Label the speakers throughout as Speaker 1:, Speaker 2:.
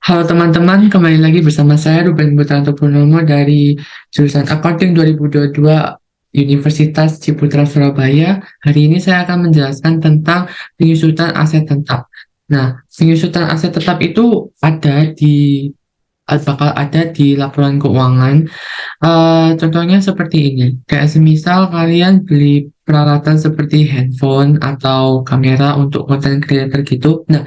Speaker 1: Halo teman-teman, kembali lagi bersama saya Ruben Putranto Purnomo dari jurusan Accounting 2022 Universitas Ciputra Surabaya. Hari ini saya akan menjelaskan tentang penyusutan aset tetap. Nah, penyusutan aset tetap itu bakal ada di laporan keuangan. Contohnya seperti ini, kayak semisal kalian beli peralatan seperti handphone atau kamera untuk content creator gitu. Nah,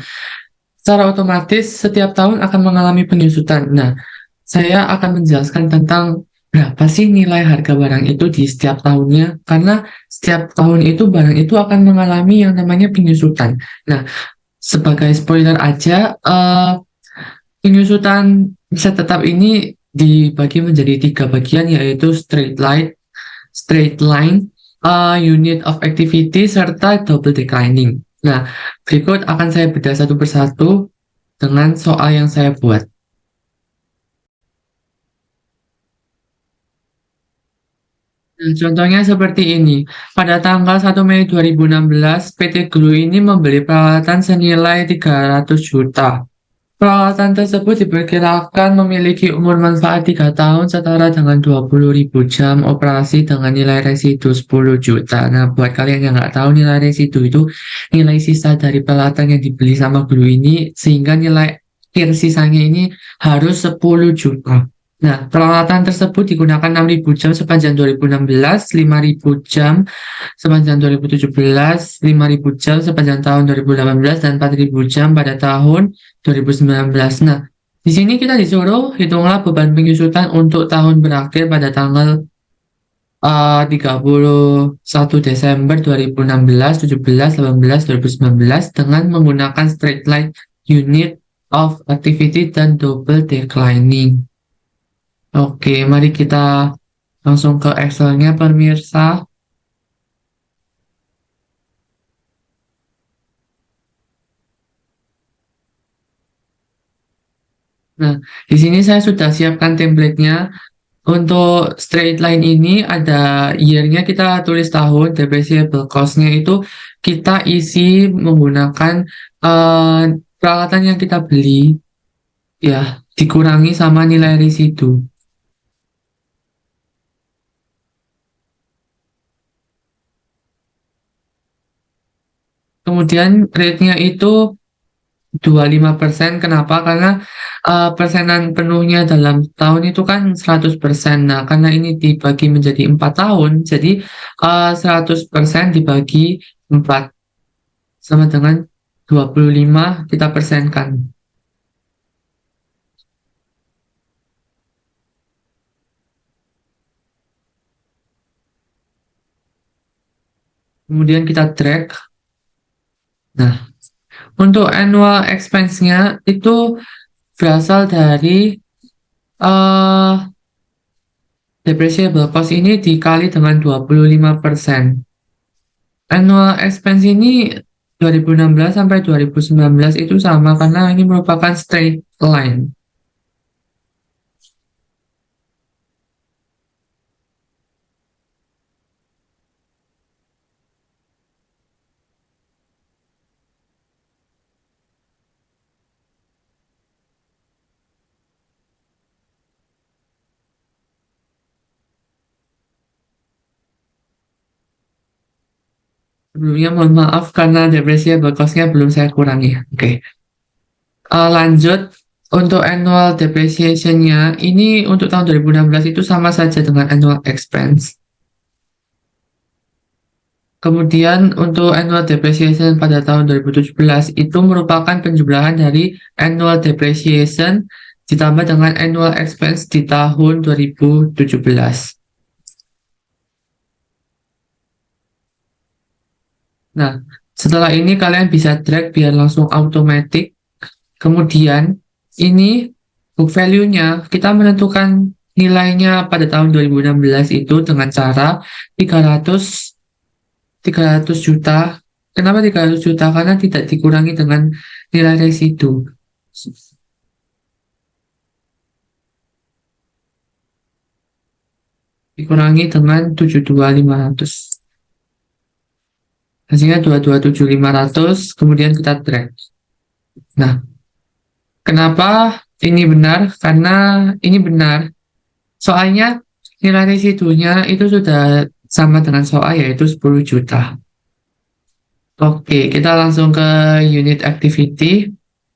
Speaker 1: secara otomatis setiap tahun akan mengalami penyusutan. Nah, saya akan menjelaskan tentang berapa sih nilai harga barang itu di setiap tahunnya, karena setiap tahun itu barang itu akan mengalami yang namanya penyusutan. Nah, sebagai spoiler aja, penyusutan bisa tetap ini dibagi menjadi tiga bagian, yaitu straight line, unit of activity, serta double declining. Nah, berikut akan saya bedah satu persatu dengan soal yang saya buat. Nah, contohnya seperti ini. Pada tanggal 1 Mei 2016, PT Glue ini membeli peralatan senilai 300 juta. Peralatan tersebut diperkirakan memiliki umur manfaat 3 tahun setara dengan 20.000 jam operasi dengan nilai residu 10 juta. Nah, buat kalian yang nggak tahu, nilai residu itu nilai sisa dari peralatan yang dibeli sama Glue ini, sehingga nilai akhir sisanya ini harus 10 juta. Nah, peralatan tersebut digunakan 6.000 jam sepanjang 2016, 5.000 jam sepanjang 2017, 5.000 jam sepanjang tahun 2018, dan 4.000 jam pada tahun 2019. Nah, di sini kita disuruh hitunglah beban penyusutan untuk tahun berakhir pada tanggal 31 Desember 2016, 17, 18, 2019 dengan menggunakan straight line, unit of activity, dan double declining. Oke, mari kita langsung ke Excel-nya, pemirsa. Nah, di sini saya sudah siapkan template-nya. Untuk straight line ini ada year-nya, kita tulis tahun, depreciable cost-nya itu kita isi menggunakan eh, peralatan yang kita beli, ya, dikurangi sama nilai residu. Kemudian rate-nya itu 25%. Kenapa? Karena persenan penuhnya dalam tahun itu kan 100%. Nah, karena ini dibagi menjadi 4 tahun, jadi 100% dibagi 4 sama dengan 25 kita persenkan. Kemudian kita drag. Nah, untuk annual expense-nya itu berasal dari eh depreciable cost ini dikali dengan 25%. Annual expense ini 2016 sampai 2019 itu sama karena ini merupakan straight line. Sebelumnya mohon maaf karena depreciable cost-nya belum saya kurangi. Oke. Lanjut, untuk annual depreciation-nya ini untuk tahun 2016 itu sama saja dengan annual expense. Kemudian untuk annual depreciation pada tahun 2017 itu merupakan penjumlahan dari annual depreciation ditambah dengan annual expense di tahun 2017. Nah, setelah ini kalian bisa drag biar langsung automatic. Kemudian ini book value-nya kita menentukan nilainya pada tahun 2016 itu dengan cara 300 300 juta. Kenapa 300 juta? Karena tidak dikurangi dengan nilai residu. Dikurangi dengan 72.500. Hasilnya 227.500, kemudian kita drag. Nah, kenapa ini benar karena ini benar. Soalnya nilai residunya itu sudah sama dengan soal yaitu 10 juta. Oke, kita langsung ke unit activity.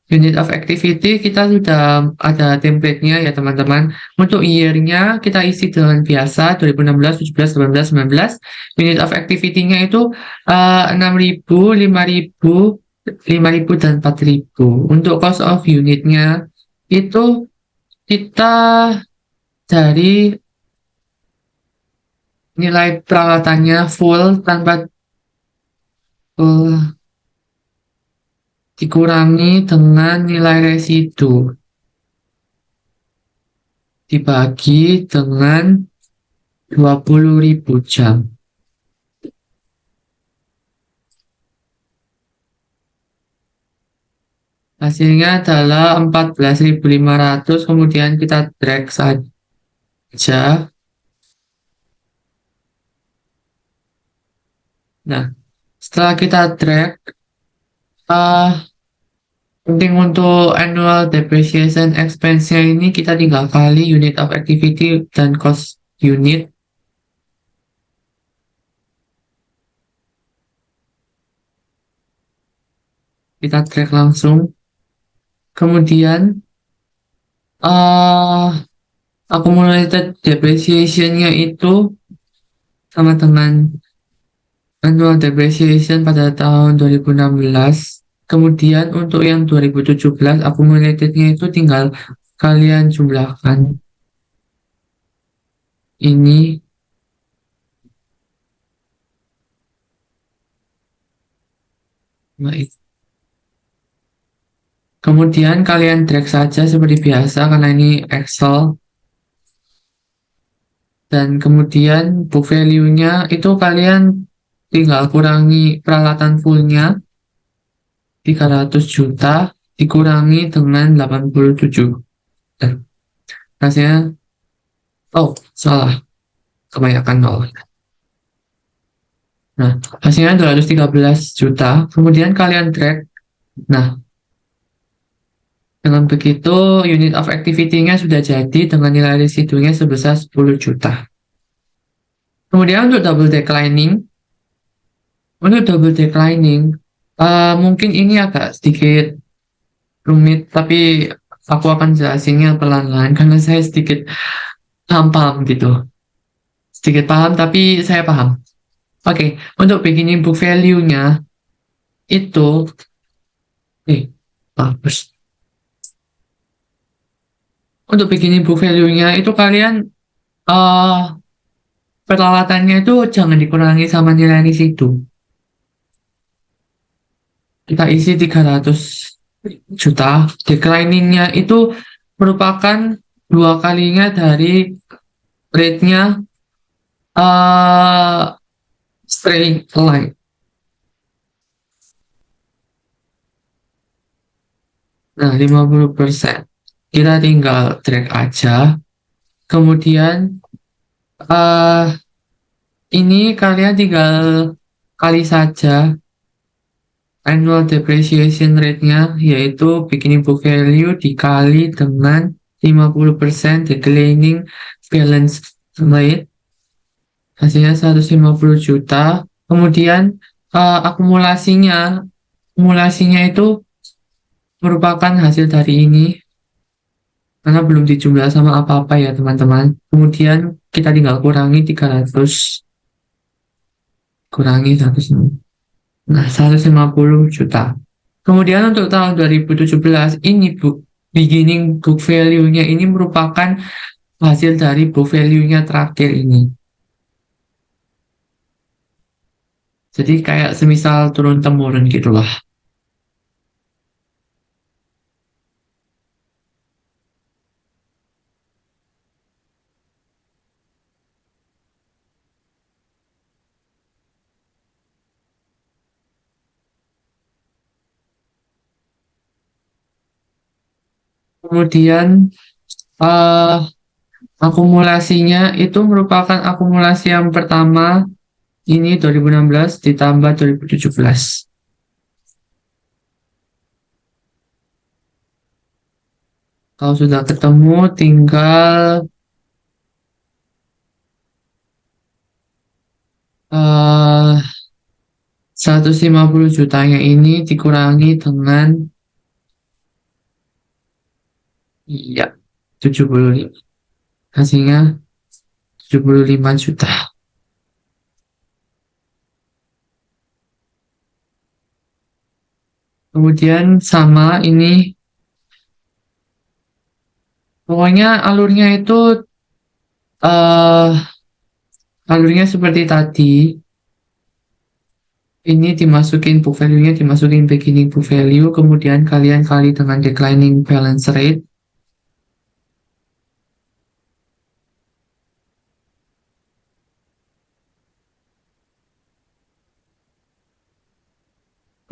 Speaker 1: Unit of activity kita sudah ada template-nya ya teman-teman. Untuk year-nya kita isi dengan biasa 2016, 17, 18, 19. Unit of activity-nya itu 6.000, 5.000, 5.000 dan 4.000. Untuk cost of unit-nya itu kita dari nilai peralatannya full tanpa dikurangi dengan nilai residu dibagi dengan 20.000 jam. Hasilnya adalah 14.500, kemudian kita drag saja. Nah, setelah kita drag, penting untuk annual depreciation expense-nya ini kita tinggal kali unit of activity dan cost unit. Kita drag langsung. Kemudian, accumulated depreciation-nya itu sama dengan annual depreciation pada tahun 2016. Kemudian untuk yang 2017 accumulated-nya itu tinggal kalian jumlahkan ini. Baik. Kemudian kalian drag saja seperti biasa karena ini Excel. Dan kemudian book value-nya itu kalian tinggal kurangi peralatan full-nya 300 juta dikurangi dengan 87. Dan hasilnya, oh salah, kebanyakan nol. Nah, hasilnya 213 juta. Kemudian kalian drag. Nah, dengan begitu unit of activity-nya sudah jadi dengan nilai residunya sebesar 10 juta. Kemudian untuk double declining, mungkin ini agak sedikit rumit, tapi aku akan jelasinnya pelan-pelan karena saya sedikit paham gitu. Sedikit paham, tapi saya paham. Oke, untuk beginning book value-nya itu, bagus. Untuk beginning book value-nya itu kalian eh peralatannya itu jangan dikurangi sama nilai residu. Kita isi 300 juta. Declining-nya itu merupakan dua kalinya dari rate-nya straight line. Nah, 50%. Kita tinggal drag aja. Kemudian ini kalian tinggal kali saja annual depreciation rate-nya, yaitu beginning book value dikali dengan 50% declining balance rate, hasilnya 150 juta. Kemudian akumulasinya itu merupakan hasil dari ini, karena belum dijumlah sama apa-apa ya teman-teman. Kemudian kita tinggal kurangi 300, kurangi 100. Nah, 150 juta. Kemudian untuk tahun 2017, ini beginning book value-nya ini merupakan hasil dari book value-nya terakhir ini. Jadi kayak semisal turun-temurun gitulah. Kemudian eh akumulasinya itu merupakan akumulasi yang pertama, ini 2016 ditambah 2017. Kalau sudah ketemu, tinggal 150 jutanya ini dikurangi dengan, iya, 75. Hasilnya 75 juta. Kemudian sama ini, pokoknya eh alurnya seperti tadi. Ini dimasukin book value-nya, dimasukin beginning book value, kemudian kalian kali dengan declining balance rate,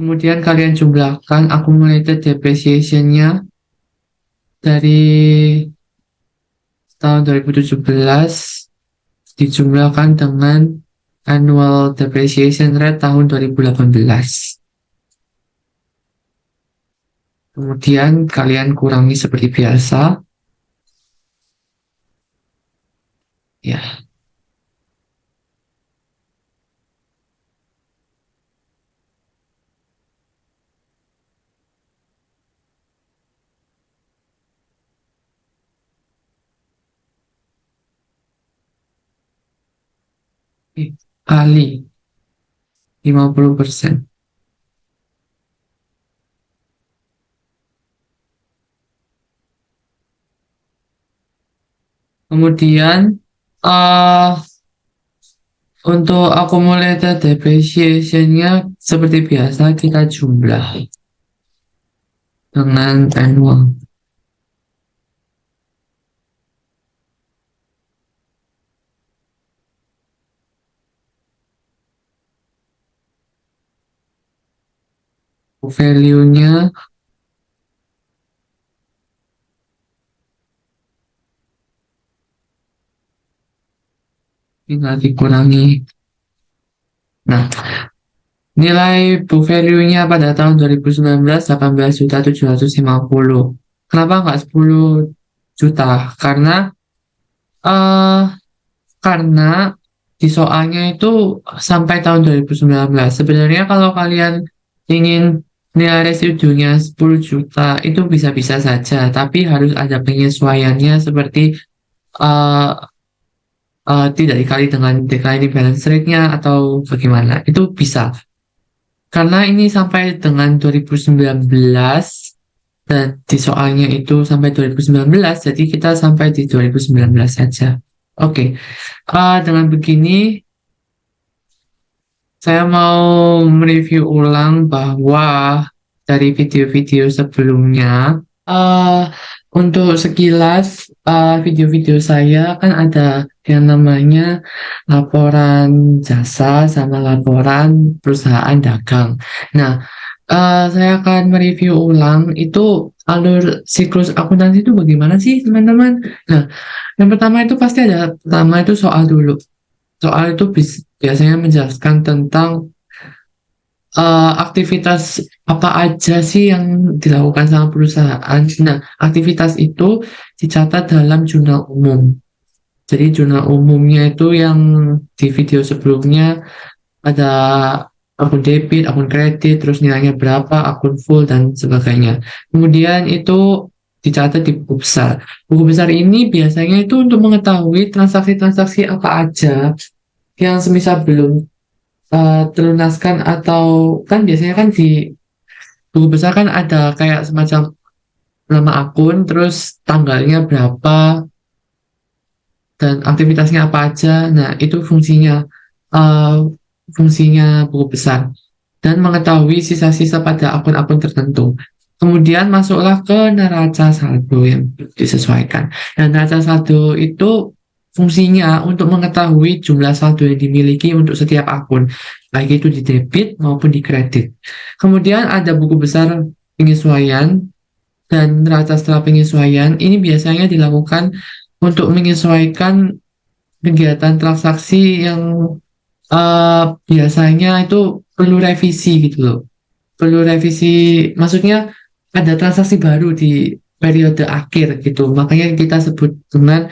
Speaker 1: kemudian kalian jumlahkan accumulated depreciation-nya dari tahun 2017 dijumlahkan dengan annual depreciation rate tahun 2018. Kemudian kalian kurangi seperti biasa, ya, kali 50%. Kemudian eh untuk accumulated depreciation-nya seperti biasa kita jumlah dengan annual. Value-nya tinggal dikurangi. Nah, nilai book value-nya pada tahun 2019 18.750. Kenapa nggak 10 juta? Eh karena di soalnya itu sampai tahun 2019. Sebenarnya kalau kalian ingin nilai residunya 10 juta itu bisa-bisa saja, tapi harus ada penyesuaiannya seperti eh, tidak dikali dengan declining balance rate-nya atau bagaimana. Itu bisa. Karena ini sampai dengan 2019 dan di soalnya itu sampai 2019, jadi kita sampai di 2019 saja. Oke, dengan begini saya mau mereview ulang bahwa dari video-video sebelumnya, eh untuk sekilas video-video saya kan ada yang namanya laporan jasa sama laporan perusahaan dagang. Nah, saya akan mereview ulang itu alur siklus akuntansi itu bagaimana sih teman-teman. Nah, yang pertama itu pasti ada, pertama itu soal dulu. Soal itu biasanya menjelaskan tentang aktivitas apa aja sih yang dilakukan sama perusahaan. Nah, aktivitas itu dicatat dalam jurnal umum. Jadi jurnal umumnya itu yang di video sebelumnya ada akun debit, akun kredit, terus nilainya berapa, akun full, dan sebagainya. Kemudian itu dicatat di buku besar. Buku besar ini biasanya itu untuk mengetahui transaksi-transaksi apa aja yang semisal belum terlunaskan atau kan biasanya kan di buku besar kan ada kayak semacam nama akun, terus tanggalnya berapa, dan aktivitasnya apa aja. Nah, itu uh, fungsinya buku besar dan mengetahui sisa-sisa pada akun-akun tertentu. Kemudian masuklah ke neraca saldo yang disesuaikan. Dan neraca saldo itu fungsinya untuk mengetahui jumlah saldo yang dimiliki untuk setiap akun, baik itu di debit maupun di kredit. Kemudian ada buku besar penyesuaian dan neraca setelah penyesuaian. Ini biasanya dilakukan untuk menyesuaikan kegiatan transaksi yang biasanya itu perlu revisi gitu loh. Perlu revisi, maksudnya ada transaksi baru di periode akhir gitu. Makanya kita sebut dengan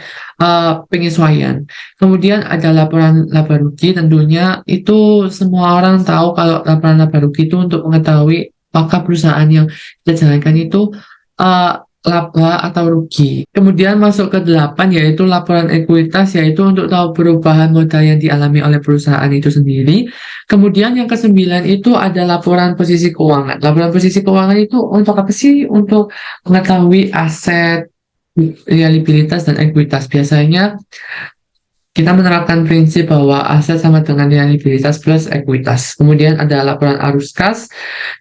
Speaker 1: penyesuaian. Kemudian ada laporan laba rugi, tentunya itu semua orang tahu kalau laporan laba rugi itu untuk mengetahui apakah perusahaan yang kita jalankan itu eh, laba atau rugi. Kemudian masuk ke 8 yaitu laporan ekuitas, yaitu untuk tahu perubahan modal yang dialami oleh perusahaan itu sendiri. Kemudian yang ke-9 itu ada laporan posisi keuangan. Laporan posisi keuangan itu untuk apa sih? Untuk mengetahui aset, liabilitas, dan ekuitas. Biasanya kita menerapkan prinsip bahwa aset sama dengan liabilitas plus ekuitas. Kemudian ada laporan arus kas,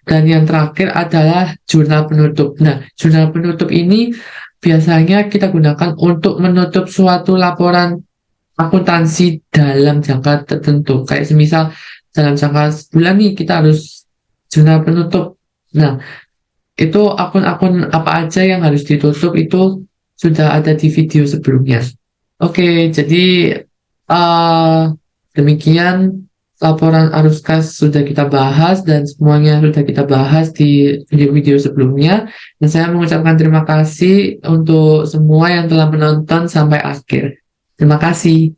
Speaker 1: dan yang terakhir adalah jurnal penutup. Nah, jurnal penutup ini biasanya kita gunakan untuk menutup suatu laporan akuntansi dalam jangka tertentu. Kayak semisal dalam jangka sebulan nih kita harus jurnal penutup. Nah, itu akun-akun apa aja yang harus ditutup itu sudah ada di video sebelumnya. Oke, jadi eh, demikian laporan arus kas sudah kita bahas dan semuanya sudah kita bahas di video-video sebelumnya. Dan saya mengucapkan terima kasih untuk semua yang telah menonton sampai akhir. Terima kasih.